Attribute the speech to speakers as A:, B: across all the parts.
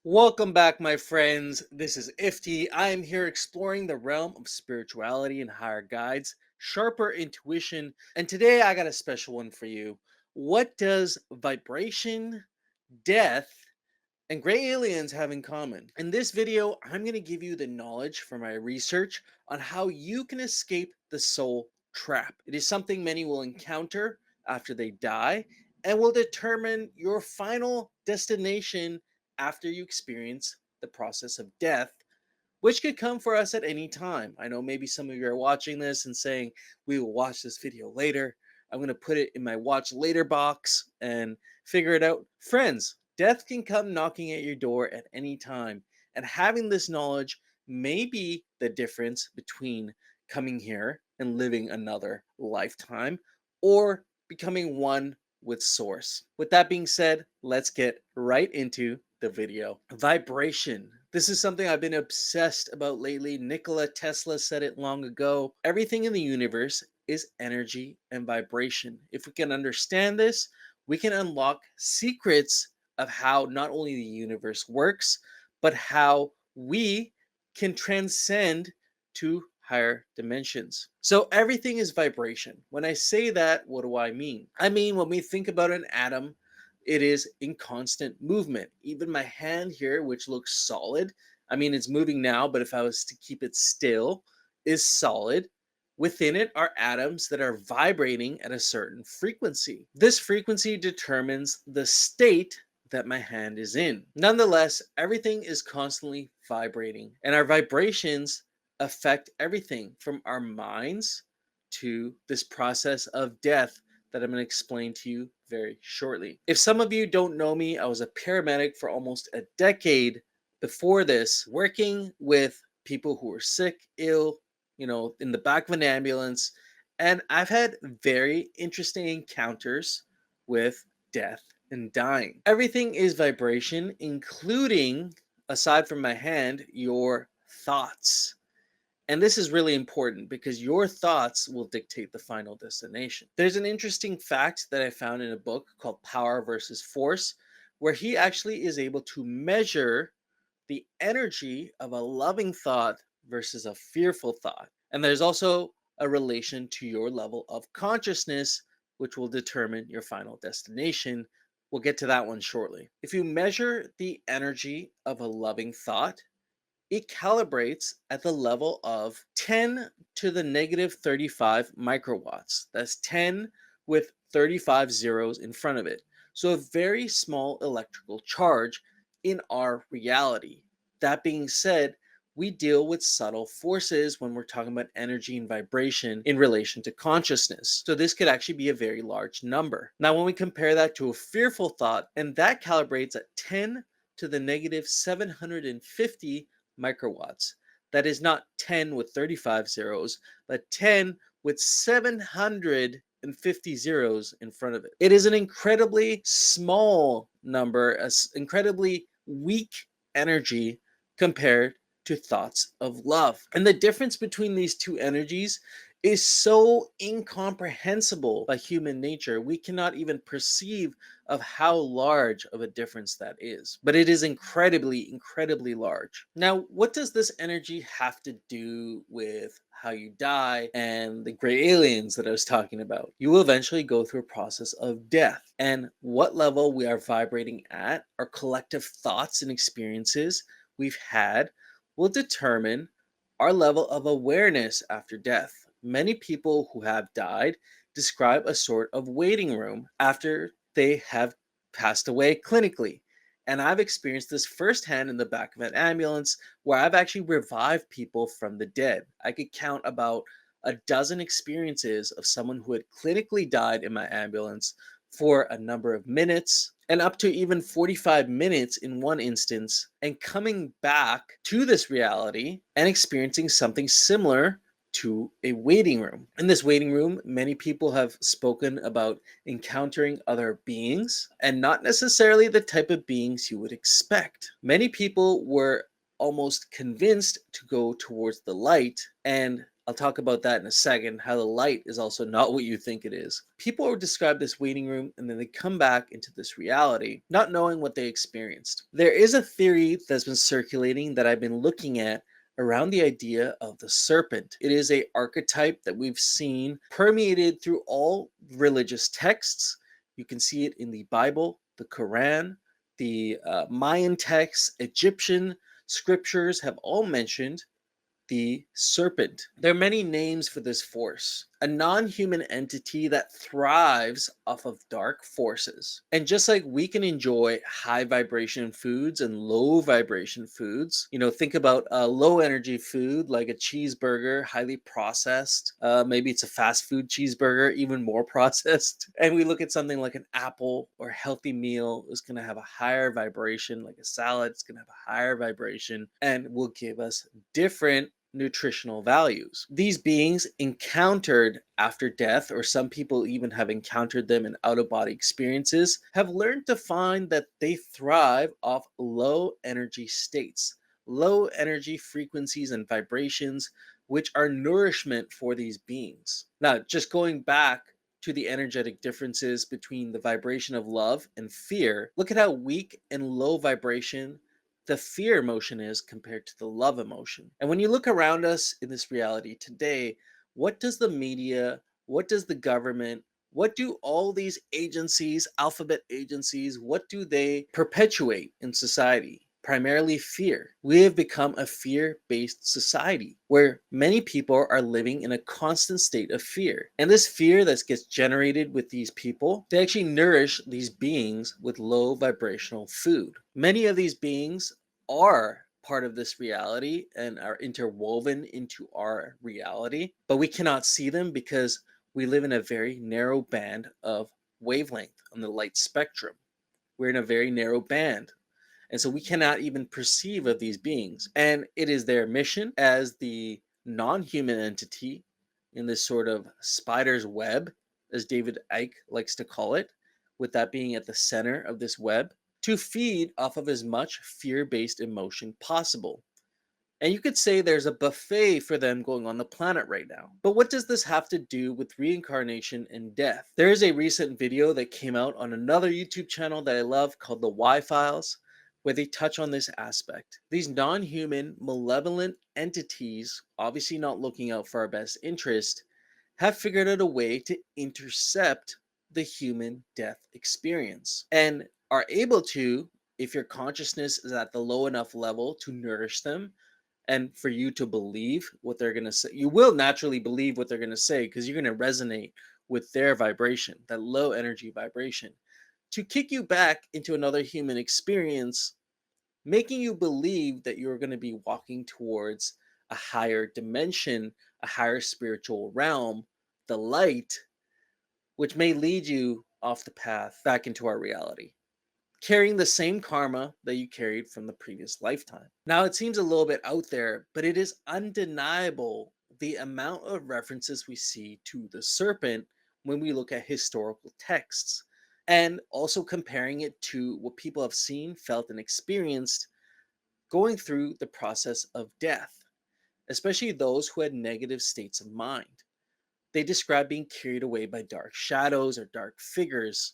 A: Welcome back, my friends. This is Ifty. I am here exploring the realm of spirituality and higher guides, sharper intuition, and today I got a special one for you. What does vibration, death, and gray aliens have in common? In this video, I'm going to give you the knowledge from my research on how you can escape the soul trap. It is something many will encounter after they die and will determine your final destination after you experience the process of death, which could come for us at any time. I know maybe some of you are watching this and saying, we will watch this video later. I'm going to put it in my watch later box and figure it out. Friends, death can come knocking at your door at any time. And having this knowledge may be the difference between coming here and living another lifetime or becoming one with Source. With that being said, let's get right into the video. Vibration. This is something I've been obsessed about lately. Nikola Tesla said it long ago. Everything in the universe is energy and vibration. If we can understand this, we can unlock secrets of how not only the universe works, but how we can transcend to higher dimensions. So everything is vibration. When I say that, what do I mean? I mean, when we think about an atom, it is in constant movement. Even my hand here, which looks solid, I mean, it's moving now, but if I was to keep it still, is solid. Within it are atoms that are vibrating at a certain frequency. This frequency determines the state that my hand is in. Nonetheless, everything is constantly vibrating, and our vibrations affect everything from our minds to this process of death that I'm going to explain to you very shortly. If some of you don't know me, I was a paramedic for almost a decade before this, working with people who were sick, ill, in the back of an ambulance. And I've had very interesting encounters with death and dying. Everything is vibration, including, aside from my hand, your thoughts. And this is really important because your thoughts will dictate the final destination. There's an interesting fact that I found in a book called Power versus Force, where he actually is able to measure the energy of a loving thought versus a fearful thought. And there's also a relation to your level of consciousness, which will determine your final destination. We'll get to that one shortly. If you measure the energy of a loving thought, it calibrates at the level of 10 to the negative 35 microwatts. That's 10 with 35 zeros in front of it. So a very small electrical charge in our reality. That being said, we deal with subtle forces when we're talking about energy and vibration in relation to consciousness. So this could actually be a very large number. Now, when we compare that to a fearful thought, and that calibrates at 10 to the negative 750 microwatts. That is not 10 with 35 zeros, but 10 with 750 zeros in front of it. It is an incredibly small number, incredibly weak energy compared to thoughts of love. And the difference between these two energies is so incomprehensible by human nature. We cannot even perceive of how large of a difference that is. But it is incredibly, incredibly large. Now, what does this energy have to do with how you die and the gray aliens that I was talking about? You will eventually go through a process of death. And what level we are vibrating at, our collective thoughts and experiences we've had, will determine our level of awareness after death. Many people who have died describe a sort of waiting room after they have passed away clinically. And I've experienced this firsthand in the back of an ambulance where I've actually revived people from the dead. I could count about a dozen experiences of someone who had clinically died in my ambulance for a number of minutes and up to even 45 minutes in one instance, and coming back to this reality and experiencing something similar to a waiting room. In this waiting room, many people have spoken about encountering other beings and not necessarily the type of beings you would expect. Many people were almost convinced to go towards the light, and I'll talk about that in a second, how the light is also not what you think it is. People would describe this waiting room and then they come back into this reality, not knowing what they experienced. There is a theory that's been circulating that I've been looking at around the idea of the serpent. It is a archetype that we've seen permeated through all religious texts. You can see it in the Bible, the Quran, the Mayan texts, Egyptian scriptures have all mentioned the serpent. There are many names for this force, a non human entity that thrives off of dark forces. And just like we can enjoy high vibration foods and low vibration foods, think about a low energy food like a cheeseburger, highly processed. Maybe it's a fast food cheeseburger, even more processed. And we look at something like an apple or healthy meal is going to have a higher vibration, like a salad, it's going to have a higher vibration and will give us different nutritional values. These beings encountered after death, or some people even have encountered them in out of body experiences, have learned to find that they thrive off low energy states, low energy frequencies and vibrations, which are nourishment for these beings. Now, just going back to the energetic differences between the vibration of love and fear, look at how weak and low vibration the fear emotion is compared to the love emotion. And when you look around us in this reality today, what does the media, what does the government, what do all these agencies, alphabet agencies, what do they perpetuate in society? Primarily fear. We have become a fear based society where many people are living in a constant state of fear. And this fear that gets generated with these people, they actually nourish these beings with low vibrational food. Many of these beings are part of this reality and are interwoven into our reality, but we cannot see them because we live in a very narrow band of wavelength on the light spectrum. We're in a very narrow band. And so we cannot even perceive of these beings. And it is their mission as the non human entity in this sort of spider's web, as David Icke likes to call it, with that being at the center of this web, to feed off of as much fear based emotion possible. And you could say there's a buffet for them going on the planet right now. But what does this have to do with reincarnation and death? There is a recent video that came out on another YouTube channel that I love called the Y Files, where they touch on this aspect. These non human, malevolent entities, obviously not looking out for our best interest, have figured out a way to intercept the human death experience and are able to, if your consciousness is at the low enough level, to nourish them and for you to believe what they're going to say. You will naturally believe what they're going to say because you're going to resonate with their vibration, that low energy vibration, to kick you back into another human experience, making you believe that you're going to be walking towards a higher dimension, a higher spiritual realm, the light, which may lead you off the path back into our reality, carrying the same karma that you carried from the previous lifetime. Now, it seems a little bit out there, but it is undeniable the amount of references we see to the serpent when we look at historical texts, and also comparing it to what people have seen, felt, and experienced going through the process of death, especially those who had negative states of mind. They describe being carried away by dark shadows or dark figures,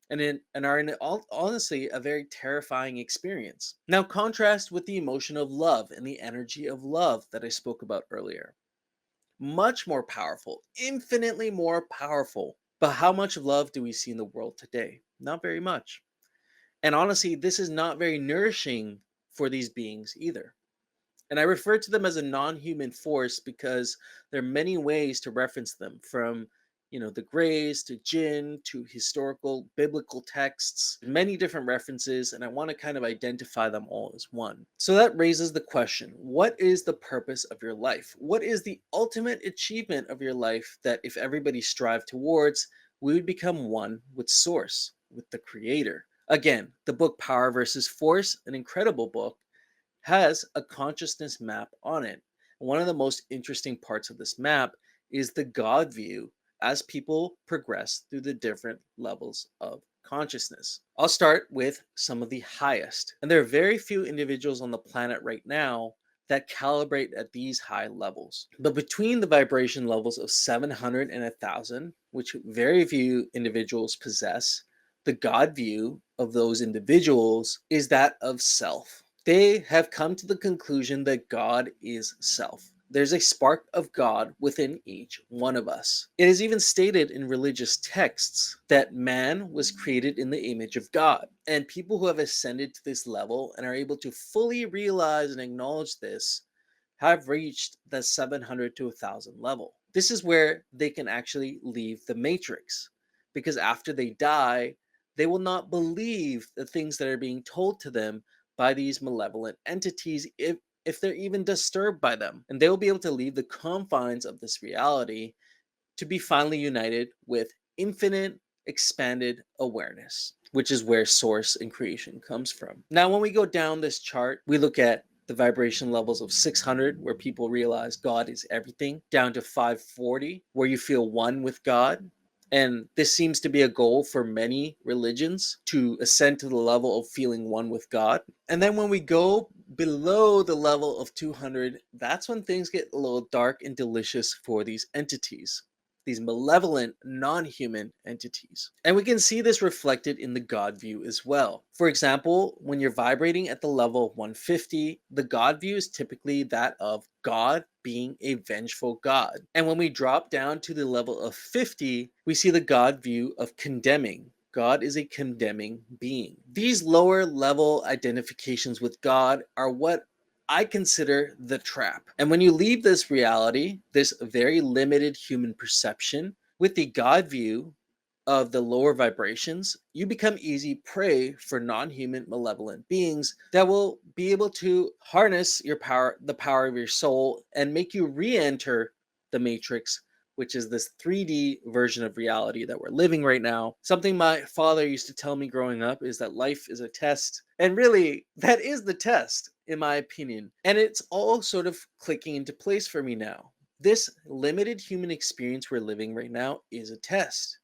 A: and are in honestly a very terrifying experience. Now, contrast with the emotion of love and the energy of love that I spoke about earlier. Much more powerful, infinitely more powerful. But how much love do we see in the world today? Not very much. And honestly, this is not very nourishing for these beings either. And I refer to them as a non-human force because there are many ways to reference them, from the Greys to Jinn to historical biblical texts, many different references, and I want to kind of identify them all as one. So that raises the question, what is the purpose of your life? What is the ultimate achievement of your life that if everybody strived towards, we would become one with source, with the creator? Again, the book Power versus Force, an incredible book, has a consciousness map on it. One of the most interesting parts of this map is the God view as people progress through the different levels of consciousness. I'll start with some of the highest. And there are very few individuals on the planet right now that calibrate at these high levels. But between the vibration levels of 700 and 1000, which very few individuals possess, the God view of those individuals is that of self. They have come to the conclusion that God is self. There's a spark of God within each one of us. It is even stated in religious texts that man was created in the image of God. And people who have ascended to this level and are able to fully realize and acknowledge this have reached the 700 to 1000 level. This is where they can actually leave the matrix, because after they die, they will not believe the things that are being told to them by these malevolent entities if they're even disturbed by them. And they will be able to leave the confines of this reality to be finally united with infinite expanded awareness, which is where source and creation comes from. Now, when we go down this chart, we look at the vibration levels of 600, where people realize God is everything, down to 540, where you feel one with God. And this seems to be a goal for many religions, to ascend to the level of feeling one with God. And then when we go below the level of 200, that's when things get a little dark and delicious for these entities, these malevolent, non human entities. And we can see this reflected in the God view as well. For example, when you're vibrating at the level of 150, the God view is typically that of God being a vengeful God. And when we drop down to the level of 50, we see the God view of condemning. God is a condemning being. These lower level identifications with God are what I consider the trap. And when you leave this reality, this very limited human perception, with the God view of the lower vibrations, you become easy prey for non-human malevolent beings that will be able to harness your power, the power of your soul, and make you re-enter the matrix, which is this 3D version of reality that we're living right now. Something my father used to tell me growing up is that life is a test. And really, that is the test, in my opinion. And it's all sort of clicking into place for me now. This limited human experience we're living right now is a test.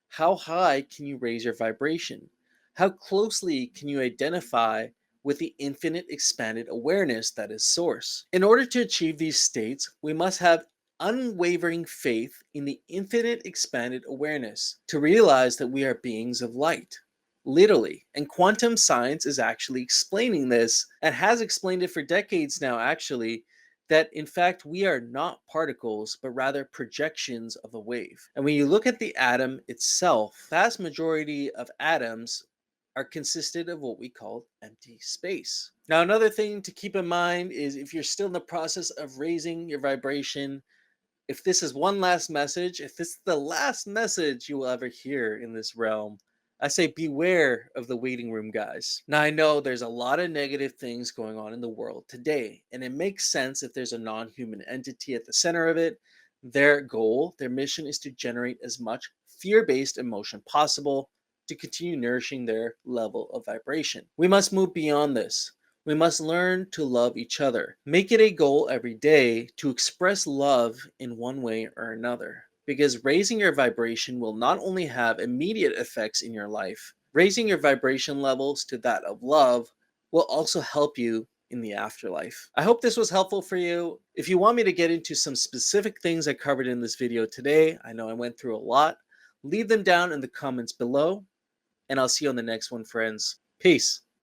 A: How high can you raise your vibration? How closely can you identify with the infinite expanded awareness that is Source? In order to achieve these states, we must have unwavering faith in the infinite expanded awareness to realize that we are beings of light. Literally. And quantum science is actually explaining this and has explained it for decades now, actually, that in fact we are not particles but rather projections of a wave. And when you look at the atom itself, vast majority of atoms are consisted of what we call empty space. Now, another thing to keep in mind is if you're still in the process of raising your vibration, if this is one last message, if this is the last message you will ever hear in this realm, I say beware of the waiting room, guys. Now, I know there's a lot of negative things going on in the world today, and it makes sense if there's a non human entity at the center of it. Their goal, their mission is to generate as much fear based emotion possible to continue nourishing their level of vibration. We must move beyond this. We must learn to love each other. Make it a goal every day to express love in one way or another. Because raising your vibration will not only have immediate effects in your life, raising your vibration levels to that of love will also help you in the afterlife. I hope this was helpful for you. If you want me to get into some specific things I covered in this video today, I know I went through a lot, leave them down in the comments below, and I'll see you on the next one, friends. Peace.